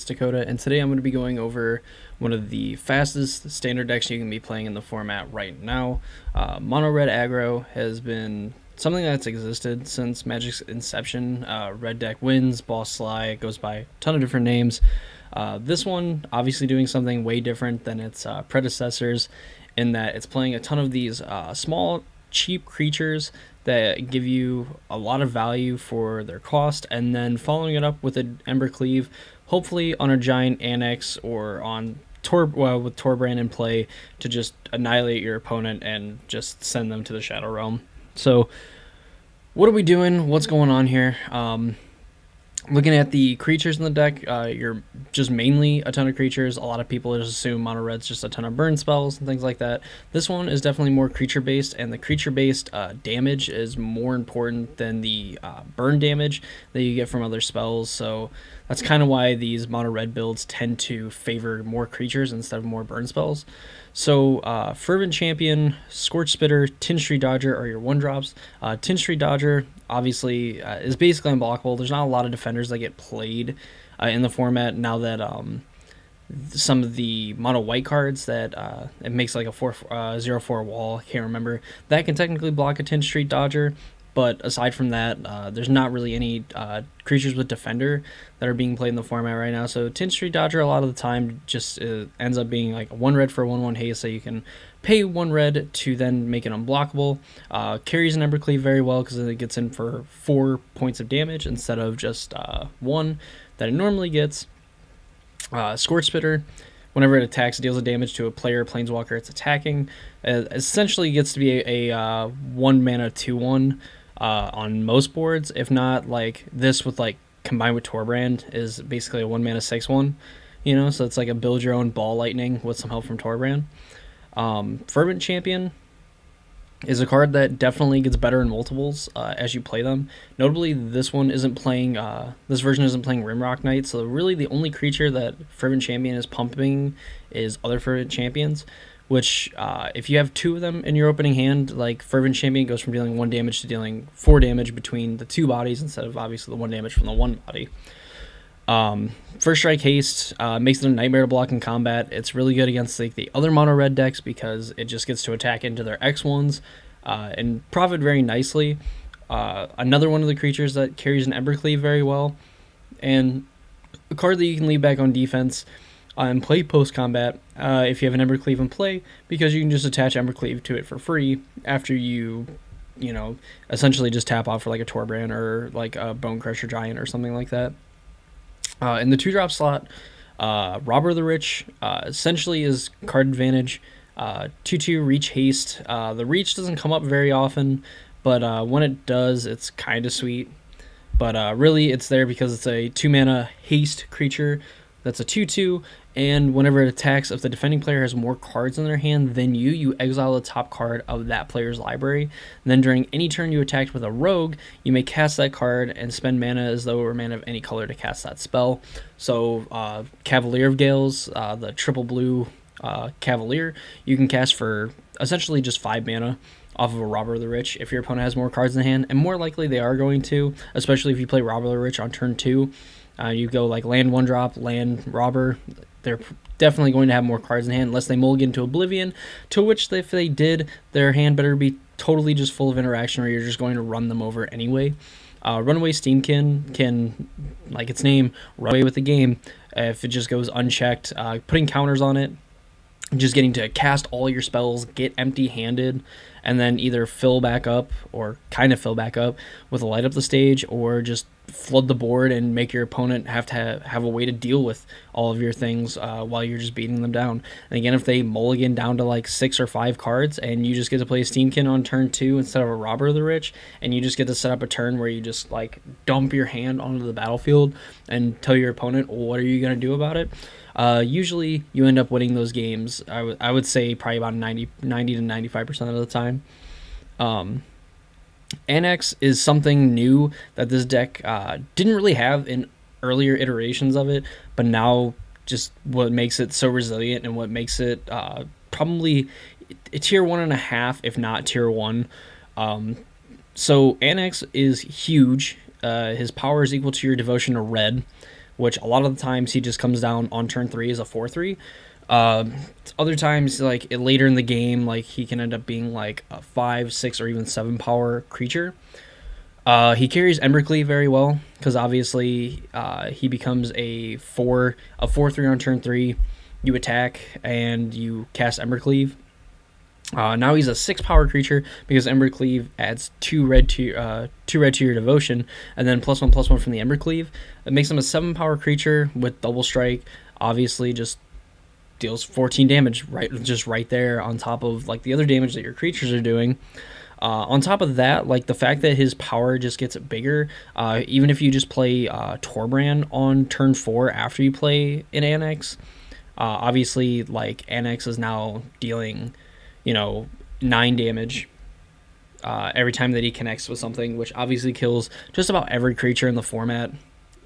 Dakota, and today I'm going to be going over one of the fastest standard decks you can be playing in the format right now. Mono Red Aggro has been something that's existed since Magic's inception. Red deck wins, Boss Sly, it goes by a ton of different names. This one obviously doing something way different than its predecessors in that it's playing a ton of these small, cheap creatures that give you a lot of value for their cost, and then following it up with an Ember Cleave, hopefully on a Giant Annex or on with Torbrand in play to just annihilate your opponent and just send them to the Shadow Realm. So what are we doing? What's going on here? Looking at the creatures in the deck, you're just mainly a ton of creatures. A lot of people just assume mono red's just a ton of burn spells and things like that. This one is definitely more creature based, and the creature based damage is more important than the burn damage that you get from other spells. So that's kind of why these mono red builds tend to favor more creatures instead of more burn spells. So Fervent Champion, Scorch Spitter, Tin Tree Dodger are your 1-drops. Tin Tree Dodger obviously is basically unblockable. There's not a lot of defenders that get played in the format now that some of the mono white cards that it makes like a 0/4 wall, I can't remember, that can technically block a Tin Tree Dodger. But aside from that, there's not really any creatures with Defender that are being played in the format right now. So Tin Tree Dodger a lot of the time just ends up being like a 1 red for 1/1 haste, so you can pay 1 red to then make it unblockable. Carries an Ember Cleave very well because it gets in for 4 points of damage instead of just 1 that it normally gets. Scorch Spitter, whenever it attacks, it deals a damage to a player or planeswalker it's attacking. It essentially gets to be a 1 mana 2/1. On most boards, if not like this with like combined with Torbrand is basically a 1 mana 6/1, so it's like a build your own ball lightning with some help from Torbrand. Fervent Champion is a card that definitely gets better in multiples as you play them. Notably, this one isn't playing, this version isn't playing Rimrock Knight, so really the only creature that Fervent Champion is pumping is other Fervent Champions, which if you have 2 of them in your opening hand, like Fervent Champion goes from dealing 1 damage to dealing 4 damage between the 2 bodies instead of obviously the 1 damage from the 1 body. First Strike Haste makes it a nightmare to block in combat. It's really good against like the other mono red decks because it just gets to attack into their X1s and profit very nicely. Another one of the creatures that carries an Ember Cleave very well, and a card that you can leave back on defense and play post-combat if you have an Ember Cleave in play, because you can just attach Ember Cleave to it for free after you essentially just tap off for like a Torbrand or like a Bonecrusher Giant or something like that. In the 2-drop slot, Robber the Rich essentially is card advantage. 2/2 Reach Haste. The Reach doesn't come up very often, but when it does, it's kind of sweet. But really, it's there because it's a 2 mana haste creature that's a 2/2, and whenever it attacks, if the defending player has more cards in their hand than you exile the top card of that player's library. And then during any turn you attacked with a rogue, you may cast that card and spend mana as though it were mana of any color to cast that spell. So Cavalier of Gales, the triple blue Cavalier, you can cast for essentially just 5 mana off of a Robber the Rich if your opponent has more cards in hand, and more likely they are going to, especially if you play Robber the Rich on turn 2. You go like land 1-drop, land Robber. They're definitely going to have more cards in hand unless they mulligan to Oblivion, to which if they did, their hand better be totally just full of interaction or you're just going to run them over anyway. Runaway Steamkin can, like its name, run away with the game if it just goes unchecked. Putting counters on it, just getting to cast all your spells, get empty-handed, and then either fill back up or kind of fill back up with a light up the stage, or just flood the board and make your opponent have to have a way to deal with all of your things while you're just beating them down. And again, if they mulligan down to like 6 or 5 cards and you just get to play a Steamkin on turn 2 instead of a Robber of the Rich, and you just get to set up a turn where you just like dump your hand onto the battlefield and tell your opponent what are you going to do about it, usually you end up winning those games. I would say probably about 90 to 95% of the time. Annex is something new that this deck didn't really have in earlier iterations of it, but now just what makes it so resilient and what makes it probably a tier 1.5, if not tier 1. So Annex is huge. His power is equal to your devotion to red, which a lot of the times he just comes down on turn 3 as a 4/3. Other times, like later in the game, like he can end up being like a 5, 6, or even 7 power creature. He carries Embercleave very well because obviously he becomes a 4/3 on turn 3. You attack and you cast Embercleave. Now he's a 6 power creature because Embercleave adds 2 red to your devotion, and then +1/+1 from the Embercleave. It makes him a 7 power creature with double strike. Obviously, just deals 14 damage right there on top of like the other damage that your creatures are doing. On top of that, like the fact that his power just gets bigger, even if you just play Torbrand on turn 4 after you play an Annex, obviously like Annex is now dealing 9 damage every time that he connects with something, which obviously kills just about every creature in the format,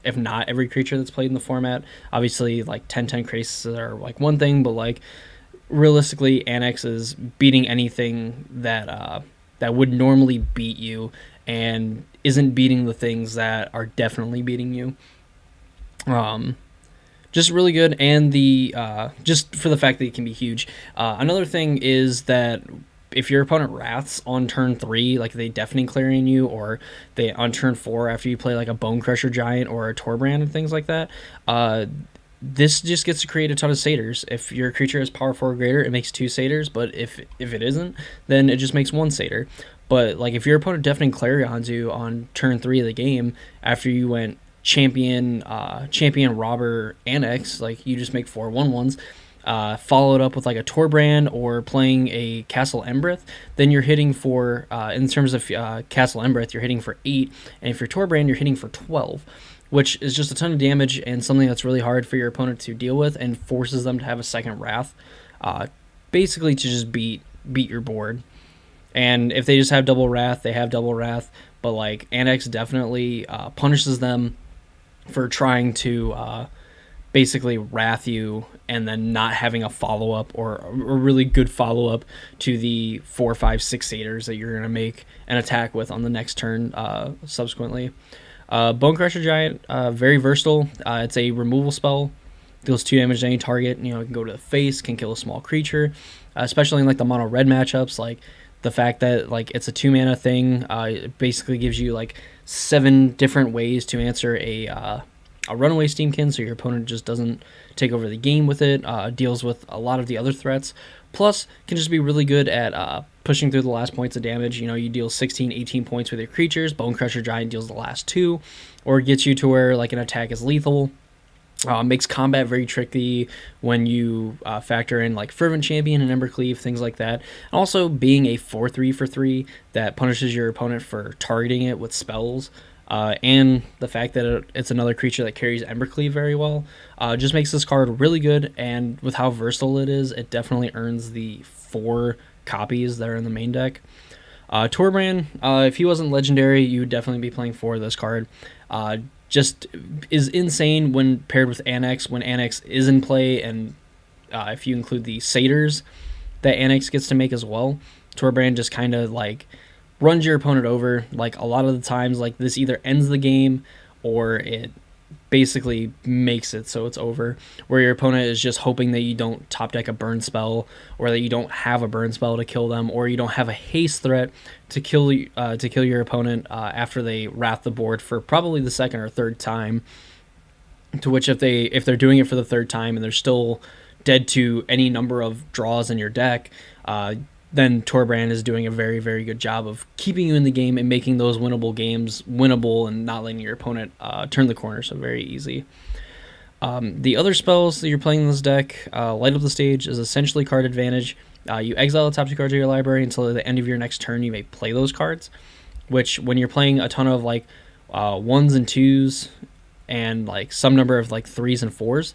if not every creature that's played in the format. Obviously, like 10/10 Krasis are like one thing, but like realistically, Annex is beating anything that would normally beat you and isn't beating the things that are definitely beating you. Just really good, and the just for the fact that it can be huge. Another thing is that if your opponent Raths on turn 3, like they deafening clarion you, or they on turn 4 after you play like a Bonecrusher Giant or a Torbrand and things like that, this just gets to create a ton of satyrs. If your creature is power 4 or greater, it makes 2 satyrs, but if it isn't, then it just makes 1 satyr. But like if your opponent deafening clarions you on turn 3 of the game after you went champion robber Annex, like you just make 4 1/1s, followed up with like a Torbrand or playing a Castle Embereth, then you're hitting for in terms of Castle Embereth, you're hitting for 8, and if you're Torbrand, you're hitting for 12, which is just a ton of damage and something that's really hard for your opponent to deal with and forces them to have a second Wrath, basically to just beat your board. And if they just have double Wrath, they have double Wrath, but like Annex definitely punishes them for trying to basically Wrath you and then not having a follow-up or a really good follow-up to the 4, 5, 6 satyrs that you're going to make an attack with on the next turn subsequently. Bonecrusher Giant, very versatile. It's a removal spell. Deals 2 damage to any target. It can go to the face, can kill a small creature, especially in like the mono red matchups. Like the fact that like it's a 2 mana thing, it basically gives you like 7 different ways to answer a runaway Steamkin, so your opponent just doesn't take over the game with it. Deals with a lot of the other threats. Plus, can just be really good at pushing through the last points of damage. You deal 16, 18 points with your creatures. Bonecrusher Giant deals the last 2, or gets you to where like an attack is lethal. Makes combat very tricky when you factor in like Fervent Champion and Embercleave, things like that. And also being a 4/3 for 3 that punishes your opponent for targeting it with spells, and the fact that it's another creature that carries Embercleave very well, just makes this card really good. And with how versatile it is, it definitely earns the 4 copies that are in the main deck. Torbrand, if he wasn't legendary, you would definitely be playing 4 of this card. Just is insane when paired with Annex, when Annex is in play, and if you include the satyrs that Annex gets to make as well, Torbrand just kind of like runs your opponent over. Like a lot of the times, like this either ends the game or it basically makes it so it's over, where your opponent is just hoping that you don't top deck a burn spell, or that you don't have a burn spell to kill them, or you don't have a haste threat to kill your opponent after they Wrath the board for probably the second or third time. To which if they're doing it for the third time and they're still dead to any number of draws in your deck, then Torbrand is doing a very, very good job of keeping you in the game and making those winnable games winnable and not letting your opponent turn the corner, so very easy. The other spells that you're playing in this deck, Light Up the Stage is essentially card advantage. You exile the top 2 cards of your library until the end of your next turn. You may play those cards, which when you're playing a ton of like 1s and 2s and like some number of like 3s and 4s,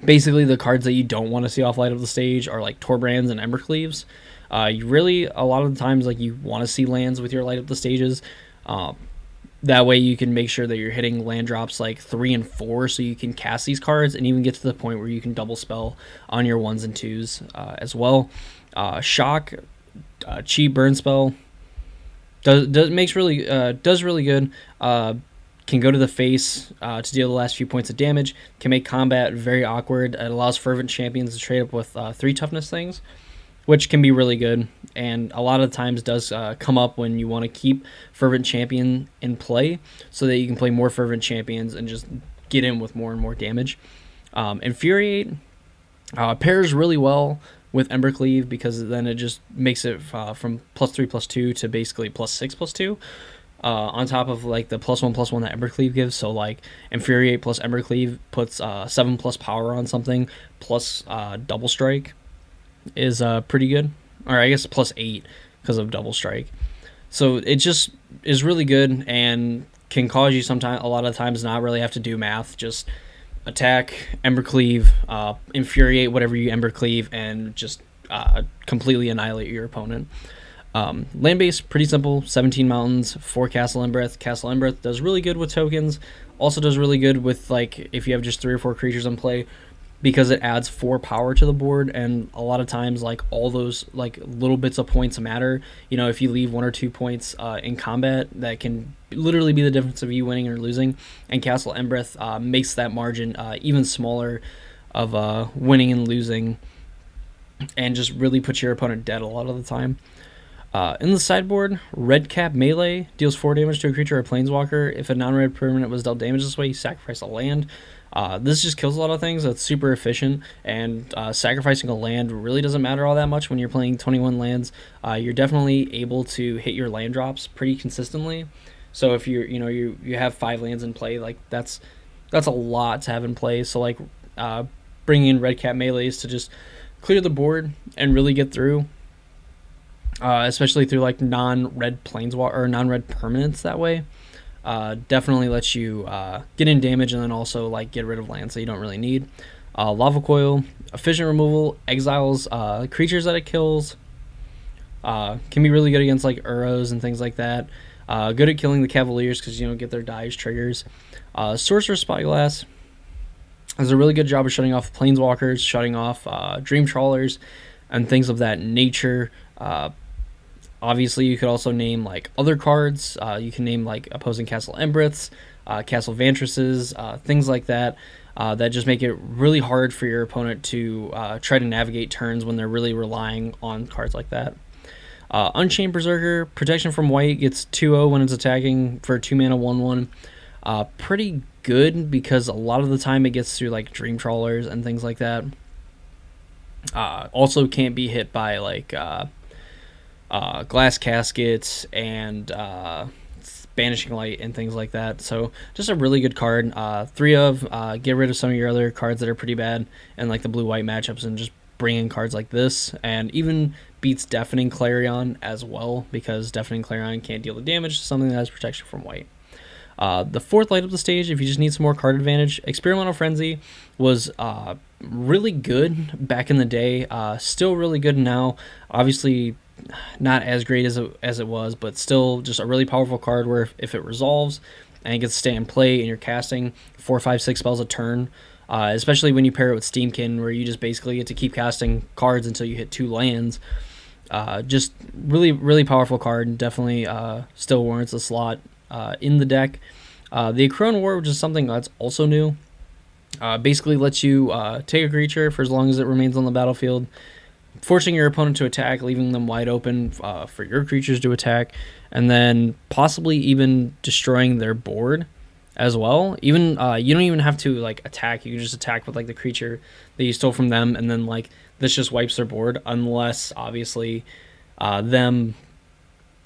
basically the cards that you don't want to see off Light Up the Stage are like Torbrands and Embercleaves. You really, a lot of the times, like you want to see lands with your Light Up the Stages. That way you can make sure that you're hitting land drops like 3 and 4, so you can cast these cards and even get to the point where you can double spell on your 1s and 2s as well. Shock, cheap burn spell, does really good. can go to the face to deal the last few points of damage, can make combat very awkward. It allows Fervent Champions to trade up with 3 toughness things, which can be really good, and a lot of times does come up when you want to keep Fervent Champion in play so that you can play more Fervent Champions and just get in with more and more damage. Infuriate pairs really well with Embercleave because then it just makes it from +3/+2 to basically +6/+2. On top of like the +1/+1 that Embercleave gives, so like Infuriate plus Embercleave puts 7+ power on something, plus double strike is pretty good, or I guess +8 because of double strike. So it just is really good and can cause you a lot of times not really have to do math, just attack, Embercleave, Infuriate whatever you Embercleave, and just completely annihilate your opponent. Land base, pretty simple, 17 mountains, 4 Castle Embereth. Castle Embereth does really good with tokens, also does really good with like if you have just 3 or 4 creatures in play, because it adds 4 power to the board, and a lot of times like all those like little bits of points matter. You know, if you leave 1 or 2 points in combat, that can literally be the difference of you winning or losing, and Castle Embereth makes that margin even smaller of winning and losing, and just really puts your opponent dead a lot of the time. In the sideboard, red cap melee deals 4 damage to a creature or planeswalker. If a non-red permanent was dealt damage this way, you sacrifice a land. This just kills a lot of things. That's super efficient, and sacrificing a land really doesn't matter all that much when you're playing 21 lands. You're definitely able to hit your land drops pretty consistently. So if you have 5 lands in play, like that's a lot to have in play. So like bringing in red cap melees to just clear the board and really get through. Especially through like non-red planeswalker or non-red permanents that way, definitely lets you get in damage and then also like get rid of lands that you don't really need. Lava Coil, efficient removal, exiles creatures that it kills. Can be really good against like Uros and things like that. Good at killing the Cavaliers because you don't get their dies triggers. Sorcerer's Spyglass does a really good job of shutting off planeswalkers, shutting off dream trawlers, and things of that nature. Obviously, you could also name like other cards. You can name like opposing Castle Embereths, Castle Vantresses, things like that. That just make it really hard for your opponent to try to navigate turns when they're really relying on cards like that. Unchained Berserker, protection from white, gets 2/0 when it's attacking for 2 mana 1/1. Pretty good because a lot of the time it gets through like dream trawlers and things like that. Also can't be hit by like glass caskets and banishing light and things like that. So just a really good card. 3 of get rid of some of your other cards that are pretty bad and like the blue-white matchups, and just bring in cards like this, and even beats Deafening Clarion as well, because Deafening Clarion can't deal the damage to something that has protection from white. The 4th light up the stage, if you just need some more card advantage, Experimental Frenzy was really good back in the day, still really good now. Obviously not as great as it was, but still just a really powerful card where if it resolves and it gets to stay in play and you're casting 4, 5, 6 spells a turn, especially when you pair it with Steamkin, where you just basically get to keep casting cards until you hit 2 lands. Just really, really powerful card. Definitely still warrants a slot in the deck. The Crone Award, which is something that's also new, basically lets you take a creature for as long as it remains on the battlefield, forcing your opponent to attack, leaving them wide open for your creatures to attack, and then possibly even destroying their board as well. Even you don't even have to like attack. You can just attack with like the creature that you stole from them, and then like this just wipes their board, unless obviously them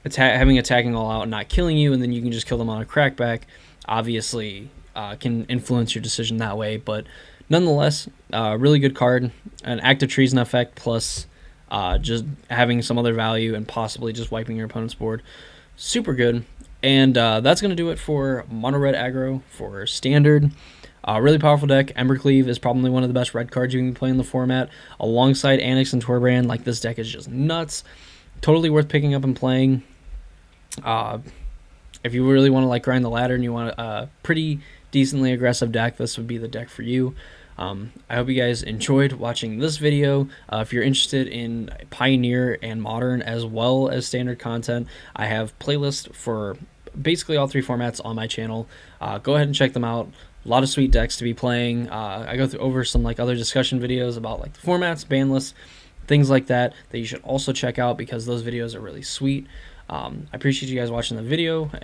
attacking all out and not killing you, and then you can just kill them on a crackback. Obviously can influence your decision that way, but nonetheless, really good card. An active treason effect plus just having some other value and possibly just wiping your opponent's board. Super good. And that's going to do it for Mono Red Aggro for Standard. Really powerful deck. Embercleave is probably one of the best red cards you can play in the format. Alongside Annex and Torbrand, like this deck is just nuts. Totally worth picking up and playing. If you really want to like grind the ladder and you want a pretty decently aggressive deck, this would be the deck for you. I hope you guys enjoyed watching this video. If you're interested in Pioneer and Modern as well as Standard content, I have playlists for basically all 3 formats on my channel. Go ahead and check them out. A lot of sweet decks to be playing. I go over some like other discussion videos about like the formats, ban lists, things like that you should also check out because those videos are really sweet. I appreciate you guys watching the video. And